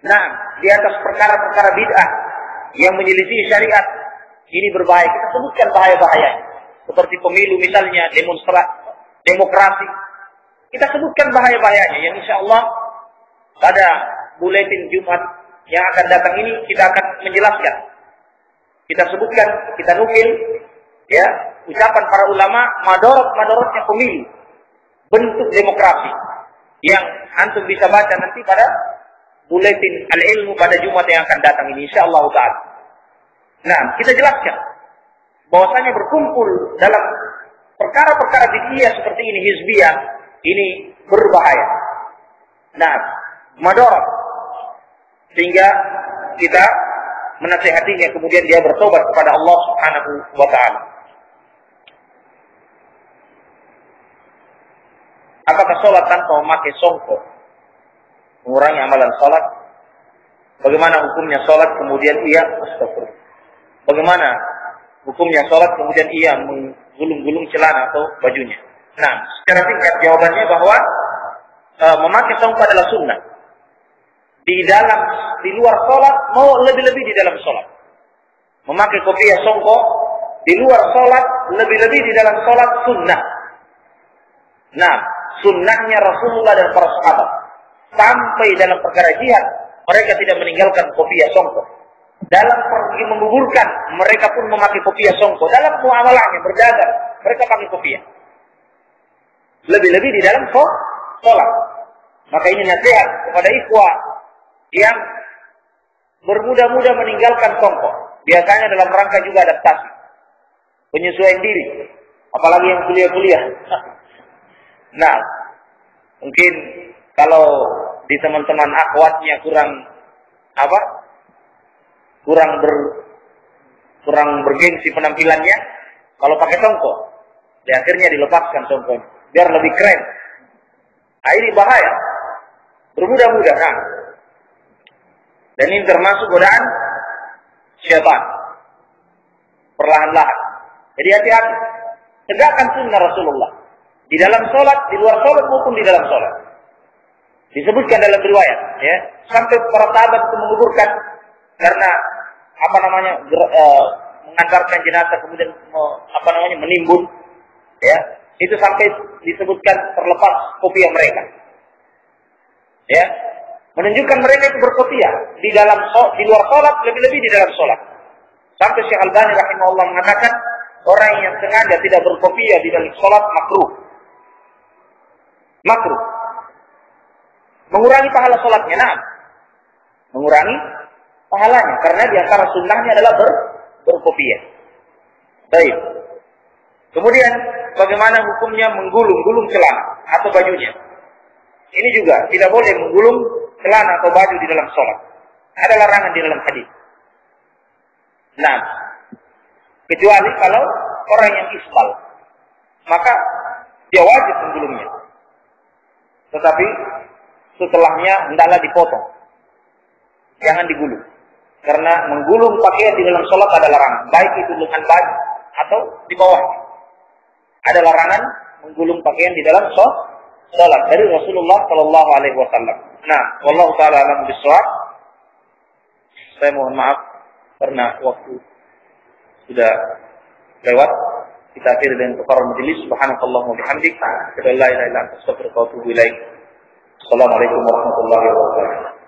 Nah, di atas perkara-perkara bid'ah yang menyelisih syariat, ini berbahaya. Kita sebutkan bahaya-bahayanya. Seperti pemilu misalnya, demokrasi. Kita sebutkan bahaya-bahayanya yang insya Allah pada buletin Jumat yang akan datang ini kita akan menjelaskan. Kita sebutkan, kita nukil ya, ucapan para ulama, madorotnya pemilu, bentuk demokrasi yang antum bisa baca nanti pada buletin al-ilmu pada Jumat yang akan datang ini, insyaallah taala. Nah, kita jelaskan bahwasanya berkumpul dalam perkara-perkara bid'iyah seperti ini, hizbiyah, ini berbahaya. Nah, madorot, sehingga kita menasihatinya, kemudian dia bertobat kepada Allah Subhanahu wa taala. Apakah sholat tanpa memakai songkok mengurangi amalan sholat? Bagaimana hukumnya sholat kemudian ia astagfirullah? Bagaimana hukumnya sholat kemudian ia menggulung-gulung celana atau bajunya? Nah, secara singkat jawabannya bahwa memakai songkok adalah sunnah. Di luar sholat, mau lebih-lebih di dalam sholat. Memakai kopiah songkok di luar sholat, lebih-lebih di dalam sholat sunnah. Nah, sunnahnya Rasulullah dan para sahabat. Sampai dalam perkara jihad, mereka tidak meninggalkan kopiah songkok. Dalam pergi menguburkan, mereka pun memakai kopiah songkok. Dalam muamalahnya, berdagang, mereka pakai kopiah. Lebih-lebih di dalam sholat. Maka ini nasihat kepada ikhwah yang bermudah-mudah meninggalkan songkok. Biasanya dalam rangka juga adaptasi, penyesuaian diri. Apalagi yang kuliah-kuliah. Nah, mungkin kalau di teman-teman akhwatnya kurang bergengsi penampilannya, kalau pakai songkok, di akhirnya dilepaskan songkoknya biar lebih keren. Nah, ini bahaya, bermudah-mudah. Nah, dan ini termasuk godaan syaitan, perlahan-lahan. Jadi hati-hati, tegakkan sunnah Rasulullah di dalam sholat, di luar sholat maupun di dalam sholat. Disebutkan dalam riwayat, ya, sampai para sahabat itu menguburkan karena mengantarkan jenazah kemudian menimbun, ya, itu sampai disebutkan terlepas kopiah mereka, ya, menunjukkan mereka itu berkopiah di luar sholat, lebih-lebih di dalam sholat. Sampai Syekh Albani rahimahullah mengatakan orang yang sengaja tidak berkopiah di dalam sholat makruh. Mengurangi pahala sholatnya, nah, mengurangi pahalanya, karena di antara sunnahnya adalah berkopiah. Baik. Kemudian bagaimana hukumnya menggulung celana atau bajunya? Ini juga tidak boleh menggulung celana atau baju di dalam sholat. Ada larangan di dalam hadis. Nah, kecuali kalau orang yang isbal, maka dia wajib menggulungnya. Tetapi setelahnya hendaklah dipotong, jangan digulung. Karena menggulung pakaian di dalam sholat ada larangan, baik itu dengan baju atau di bawahnya. Ada larangan menggulung pakaian di dalam sholat dari Rasulullah Shallallahu Alaihi Wasallam. Nah, wallahu taala alam bisawab. Saya mohon maaf karena waktu sudah lewat. Kita akhiri dengan kepada majelis. Subhanakallahumma bihamdik, asyhadu an la ilaha illa anta, astaghfiruka wa atubu ilaik. Assalamualaikum warahmatullahi wabarakatuh.